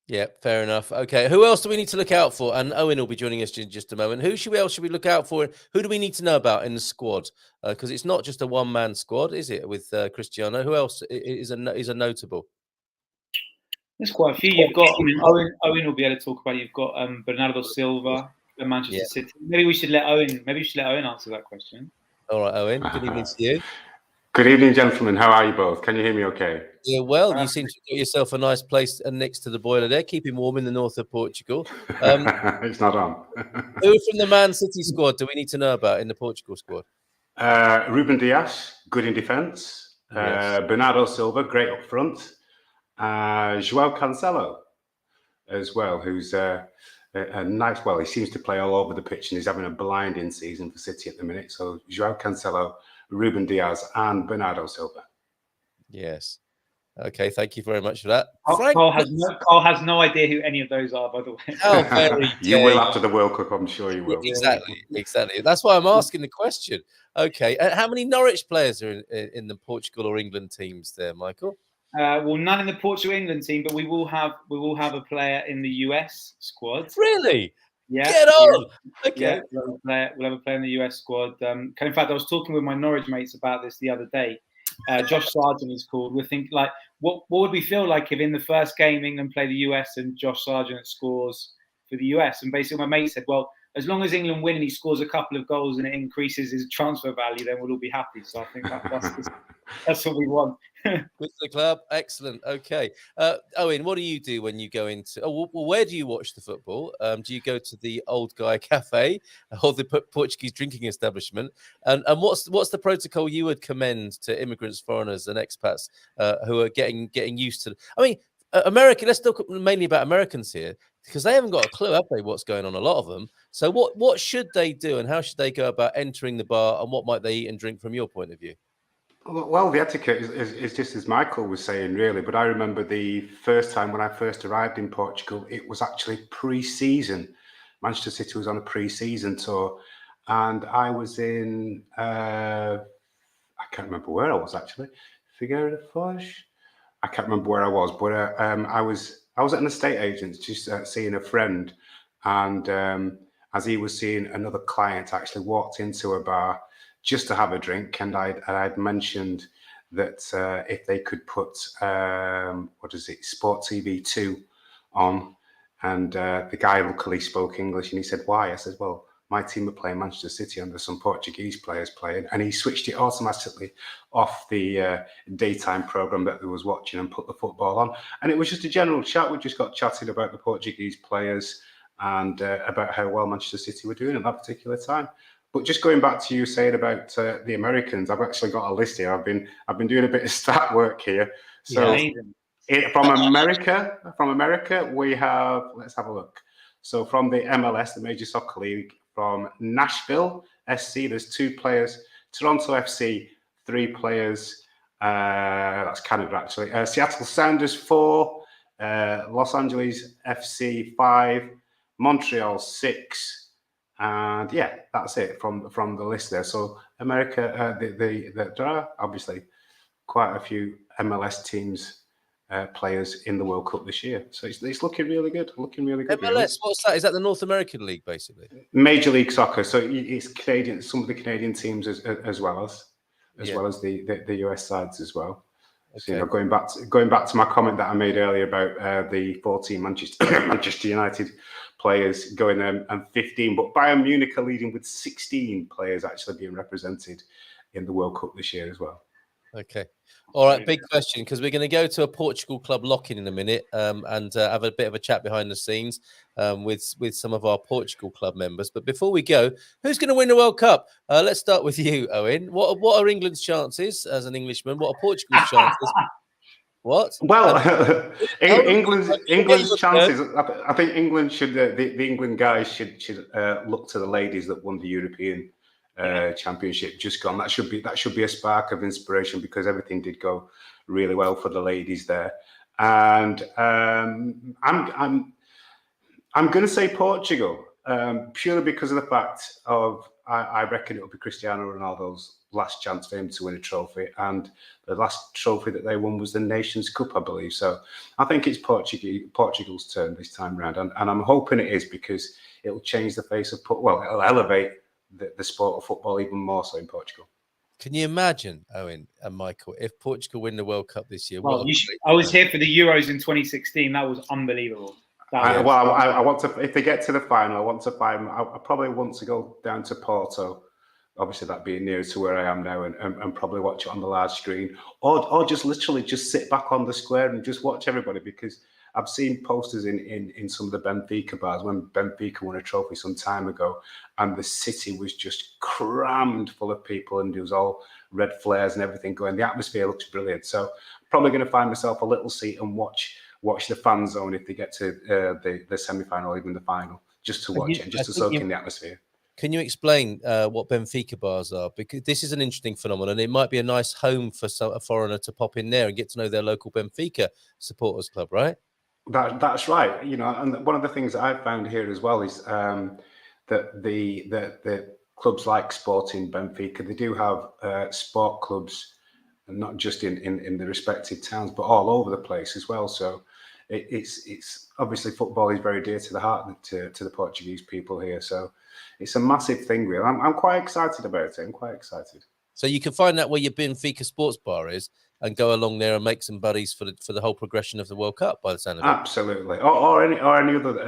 Yeah, fair enough. Okay, who else do we need to look out for? And Owen will be joining us in just a moment. Who else should we look out for? Who do we need to know about in the squad? Because it's not just a one-man squad, is it? With Cristiano, who else is a notable? There's quite a few. You've got. I mean, Owen will be able to talk about it. You've got Bernardo Silva at Manchester City. Maybe we should let Owen answer that question. All right, Owen. Good evening to you. Good evening, gentlemen. How are you both? Can you hear me okay? Yeah, well, you seem to get yourself a nice place next to the boiler there, keeping warm in the north of Portugal. It's not on. Who from the Man City squad do we need to know about in the Portugal squad? Ruben Dias, good in defence. Bernardo Silva, great up front. João Cancelo as well, who's a nice. Well, he seems to play all over the pitch, and he's having a blinding season for City at the minute. So João Cancelo, Ruben Dias, and Bernardo Silva. Yes. Okay, thank you very much for that. Carl has no idea who any of those are, by the way. Oh, very you will after the World Cup, I'm sure you will. Exactly. That's why I'm asking the question. Okay, how many Norwich players are in the Portugal or England teams there, Michael? Well, none in the Portugal-England team, but we will have a player in the US squad. Really? Yeah. Get on. Yeah. Okay. Yeah, we'll have a player in the US squad. In fact, I was talking with my Norwich mates about this the other day. Josh Sargent is called. We're thinking, like, what would we feel like if in the first game England play the US and Josh Sargent scores for the US? And basically, my mate said, well, as long as England win and he scores a couple of goals and it increases his transfer value, then we'll all be happy. So I think that's what we want. Good for the club. Excellent. Okay. Owen, what do you do when you go into... well, where do you watch the football? Do you go to the Old Guy Cafe or the Portuguese drinking establishment? And what's the protocol you would commend to immigrants, foreigners and expats who are getting used to... I mean, America, let's talk mainly about Americans here, because they haven't got a clue, have they, what's going on, a lot of them. So what should they do and how should they go about entering the bar, and what might they eat and drink from your point of view? Well, the etiquette is just as Michael was saying, really. But I remember the first time when I first arrived in Portugal, it was actually pre-season. Manchester City was on a pre-season tour, and I was in, I can't remember where I was actually, Figueira da Foz. I can't remember where I was, but I was at an estate agent's just seeing a friend, and as he was seeing another client, I actually walked into a bar just to have a drink, and I'd mentioned that if they could put Sport TV 2 on, and the guy luckily spoke English, and he said, "Why?" I said, "Well, my team are playing Manchester City, and there's some Portuguese players playing," and he switched it automatically off the daytime program that they was watching and put the football on, and it was just a general chat. We just got chatting about the Portuguese players and about how well Manchester City were doing at that particular time. But just going back to you saying about the Americans, I've actually got a list here. I've been doing a bit of stat work here. So from America, we have, let's have a look. So from the MLS, the Major Soccer League, from Nashville SC, there's 2 players. Toronto FC, 3 players. That's Canada, actually. Seattle Sounders, 4. Los Angeles FC, 5. Montreal, 6. And yeah, that's it from the list there. So America, there are obviously quite a few MLS teams, players in the World Cup this year. So it's looking really good. MLS, really. What's that? Is that the North American League, basically? Major League Soccer. So it's Canadian. Some of the Canadian teams as well as the US sides as well. Okay. So going back to my comment that I made earlier about the 14 Manchester United players going and 15, but Bayern Munich are leading with 16 players actually being represented in the World Cup this year as well. Okay. All right. Big question, because we're going to go to a Portugal club lock-in in a minute and have a bit of a chat behind the scenes with some of our Portugal club members. But before we go, who's going to win the World Cup? Let's start with you, Owen. What are England's chances as an Englishman? What are Portugal's chances? What? Well, England's chances. I think England should. The England guys should look to the ladies that won the European Championship just gone. That should be a spark of inspiration, because everything did go really well for the ladies there. And I'm going to say Portugal, purely because of the fact of I reckon it will be Cristiano Ronaldo's last chance for him to win a trophy, and the last trophy that they won was the Nations Cup, I believe. So I think it's Portugal's turn this time round, and I'm hoping it is, because it'll change the face of it'll elevate the sport of football even more so in Portugal. Can you imagine, Owen and Michael, if Portugal win the World Cup this year? Well, I was here for the Euros in 2016. That was unbelievable. I want to. If they get to the final, I probably want to go down to Porto. Obviously, that being near to where I am now, and probably watch it on the large screen, or just literally just sit back on the square and just watch everybody, because I've seen posters in some of the Benfica bars when Benfica won a trophy some time ago, and the city was just crammed full of people, and there was all red flares and everything going. The atmosphere looks brilliant. So probably going to find myself a little seat and watch the fan zone if they get to the semi-final or even the final, just to watch it and just to soak in the atmosphere. Can you explain what Benfica bars are? Because this is an interesting phenomenon. It might be a nice home for a foreigner to pop in there and get to know their local Benfica supporters club, right? That's right. And one of the things that I've found here as well is that the clubs like Sporting Benfica, they do have sport clubs, not just in the respective towns, but all over the place as well. So it's obviously football is very dear to the heart to the Portuguese people here. So it's a massive thing, really. I'm quite excited about it. I'm quite excited. So you can find out where your Benfica sports bar is and go along there and make some buddies for the whole progression of the World Cup, by the sound of it. Absolutely, or any other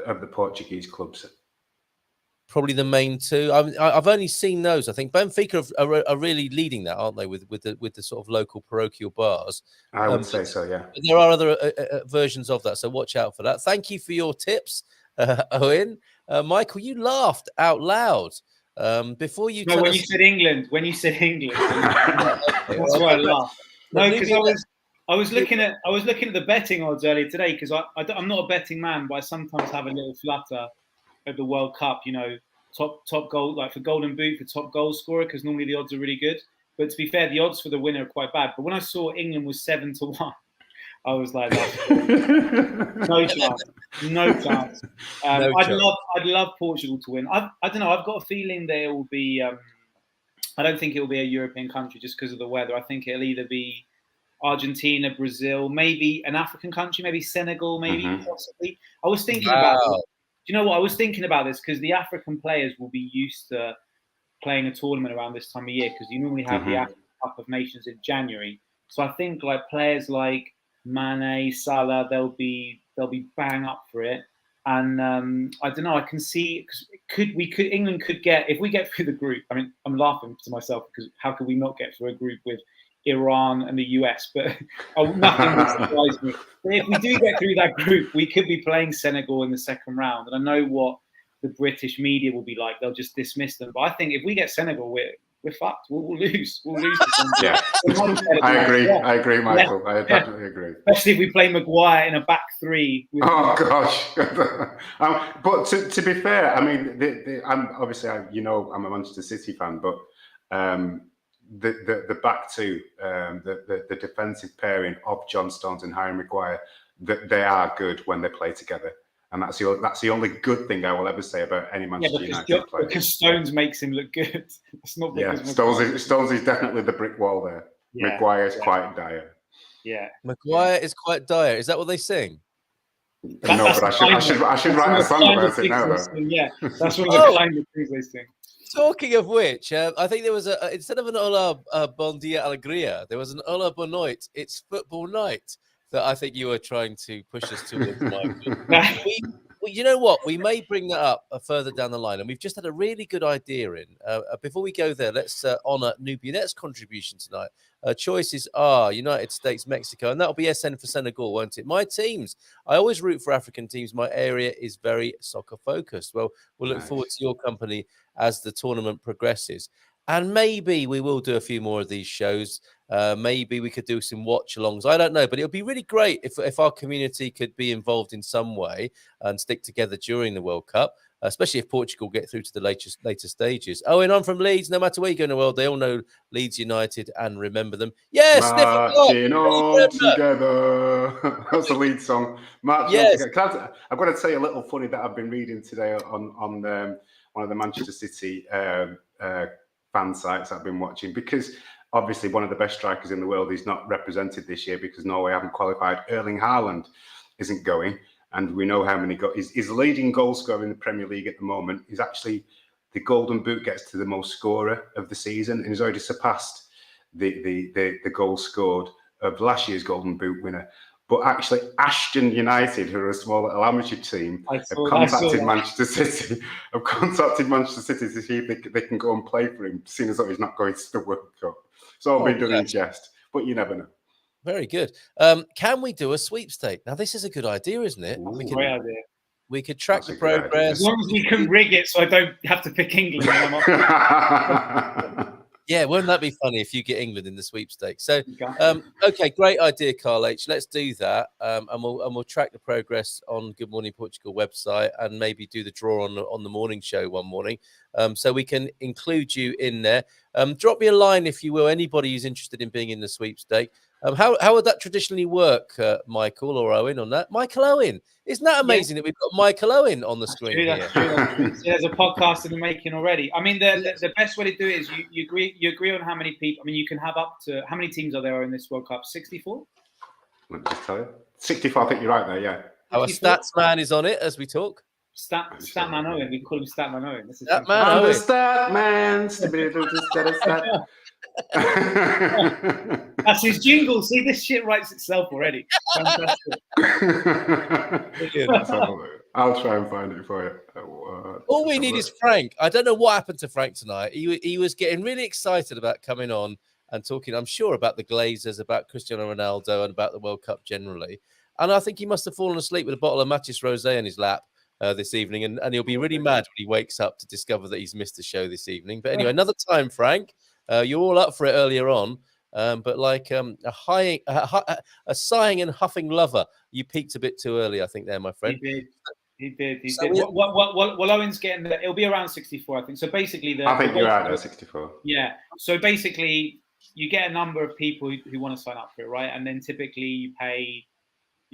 of the Portuguese clubs. Probably the main two. I've only seen those. I think Benfica are really leading that, aren't they? With the sort of local parochial bars. I would say so, yeah. But there are other versions of that, so watch out for that. Thank you for your tips, Owen. Michael, you laughed out loud before you. No, when you said England. That's why I laughed. No, because I was looking at the betting odds earlier today, because I'm not a betting man, but I sometimes have a little flutter at the World Cup, top goal, like for Golden Boot, for top goal scorer, because normally the odds are really good. But to be fair, the odds for the winner are quite bad. But when I saw England was 7-1, I was like, no chance, no chance. I'd love Portugal to win. I don't know. I've got a feeling they will be. I don't think it will be a European country just because of the weather. I think it'll either be Argentina, Brazil, maybe an African country, maybe Senegal, maybe possibly. I was thinking about. Do you know what? I was thinking about this because the African players will be used to playing a tournament around this time of year because you normally have the African Cup of Nations in January. So I think like players like Mane, Salah, they'll be bang up for it. And I don't know. I can see England could get, if we get through the group. I mean, I'm laughing to myself because how could we not get through a group with Iran and the US? But nothing would surprise me. But if we do get through that group, we could be playing Senegal in the second round. And I know what the British media will be like. They'll just dismiss them. But I think if we get Senegal, we're fucked. We'll lose. We'll lose. Yeah, I agree, Michael. I definitely agree. Especially if we play Maguire in a back three. Oh gosh! But to be fair, I mean, I'm obviously, I'm a Manchester City fan, but the back two, the defensive pairing of John Stones and Harry Maguire, they are good when they play together. And that's the only good thing I will ever say about any Manchester United player. Because Stones makes him look good. It's not because Stones is definitely the brick wall there. Yeah, Maguire is quite dire. Yeah, Maguire is quite dire. Is that what they sing? No, but I should write a song about it now, though. Yeah, that's one of the climate things they sing. Talking of which, I think there was instead of an Hola Bon Dia Alegria, there was an Hola Bon Noite. It's football night. That I think you were trying to push us towards, Michael. You know what? We may bring that up further down the line, and we've just had a really good idea in. Before we go there, let's honour Nubinet's contribution tonight. Choices are United States, Mexico, and that'll be SN for Senegal, won't it? My teams. I always root for African teams. My area is very soccer focused. Well, we'll look forward to your company as the tournament progresses. And maybe we will do a few more of these shows. Maybe we could do some watch-alongs. I don't know, but it would be really great if our community could be involved in some way and stick together during the World Cup, especially if Portugal get through to the later stages. Oh, and I'm from Leeds. No matter where you go in the world, they all know Leeds United and remember them. Yes, marching on together. That's a Leeds song. Marching on together. I've got to tell you a little funny that I've been reading today on one of the Manchester City fan sites I've been watching, because obviously one of the best strikers in the world is not represented this year because Norway haven't qualified. Erling Haaland isn't going, and we know how many he's leading goal scorer in the Premier League at the moment. He's actually, the Golden Boot gets to the most scorer of the season, and he's already surpassed the goal scored of last year's Golden Boot winner. But actually, Ashton United, who are a small little amateur team, have contacted Manchester City. Have contacted Manchester City to see if they can go and play for him, seeing as though he's not going to the World Cup. It's all been done in jest, but you never know. Very good. Can we do a sweepstake? Now, this is a good idea, isn't it? Great idea. We could track the progress. As long as we can rig it so I don't have to pick England. Yeah, wouldn't that be funny if you get England in the sweepstakes? So, okay, great idea, Carl H. Let's do that, and we'll track the progress on Good Morning Portugal website, and maybe do the draw on the morning show one morning, so we can include you in there. Drop me a line if you will. Anybody who's interested in being in the sweepstake. How would that traditionally work, Michael or Owen, on that? Michael Owen. Isn't that amazing that we've got Michael Owen on the screen here? There's a podcast in the making already. I mean, the best way to do it is you agree on how many people. I mean, you can have up to, how many teams are there in this World Cup? 64? Let me just tell you. 64, I think you're right there, yeah. Our stats man is on it as we talk. Statman Owen. We call him Statman Owen. I'm the Statman. That's his jingle. See, this shit writes itself already. Fantastic. I'll try and find it for you. All we need is Frank. I don't know what happened to Frank tonight. He was getting really excited about coming on and talking, I'm sure, about the Glazers, about Cristiano Ronaldo, and about the World Cup generally. And I think he must have fallen asleep with a bottle of Matches Rosé in his lap this evening, and he'll be really mad when he wakes up to discover that he's missed the show this evening. But anyway, another time, Frank. You're all up for it earlier on, but like a sighing and huffing lover, you peaked a bit too early, I think, there, my friend. He did. Well, Owen's getting there. It'll be around 64, I think. So basically, I think you're right at 64. Yeah. So basically, you get a number of people who want to sign up for it, right? And then typically you pay,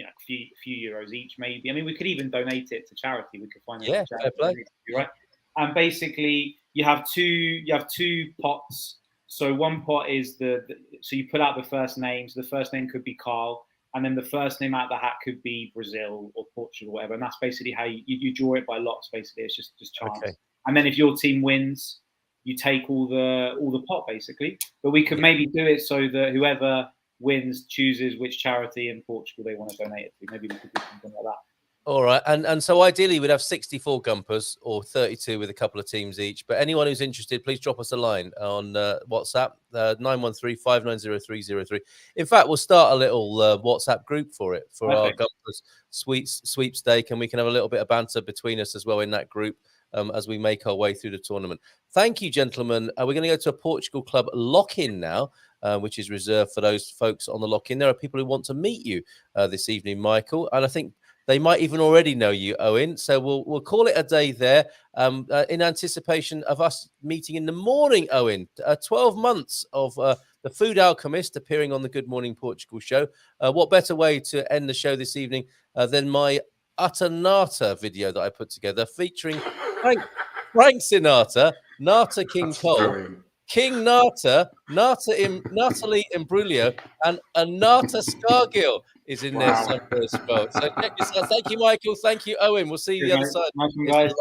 a few euros each, maybe. I mean, we could even donate it to charity. We could find fair play. Right? And basically, you have two pots. So one pot is so you put out the first name. So the first name could be Carl, and then the first name out of the hat could be Brazil or Portugal, or whatever. And that's basically how you draw it by lots. Basically, it's just chance. Okay. And then if your team wins, you take all the pot, basically. But we could maybe do it so that whoever wins chooses which charity in Portugal they want to donate it to. Maybe we could do something like that. All right, and so ideally we'd have 64 gumpers or 32 with a couple of teams each. But anyone who's interested, please drop us a line on WhatsApp, 913-590-303. In fact, we'll start a little WhatsApp group for it, for our gumpers sweepstake, and we can have a little bit of banter between us as well in that group as we make our way through the tournament. Thank you, gentlemen. We're going to go to a Portugal club lock-in now, which is reserved for those folks on the lock-in. There are people who want to meet you this evening, Michael, and I think they might even already know you, Owen. So we'll call it a day there in anticipation of us meeting in the morning, Owen. 12 months of the Food Alchemist appearing on the Good Morning Portugal show. What better way to end the show this evening than my utter Nata video that I put together featuring Frank Sinatra, Nata King Cole, King Nata, Natalie Imbruglia, and Nata Scargill is in there somewhere as well. So check this out. Thank you, Michael. Thank you, Owen. We'll see you the other side. Nice one, guys.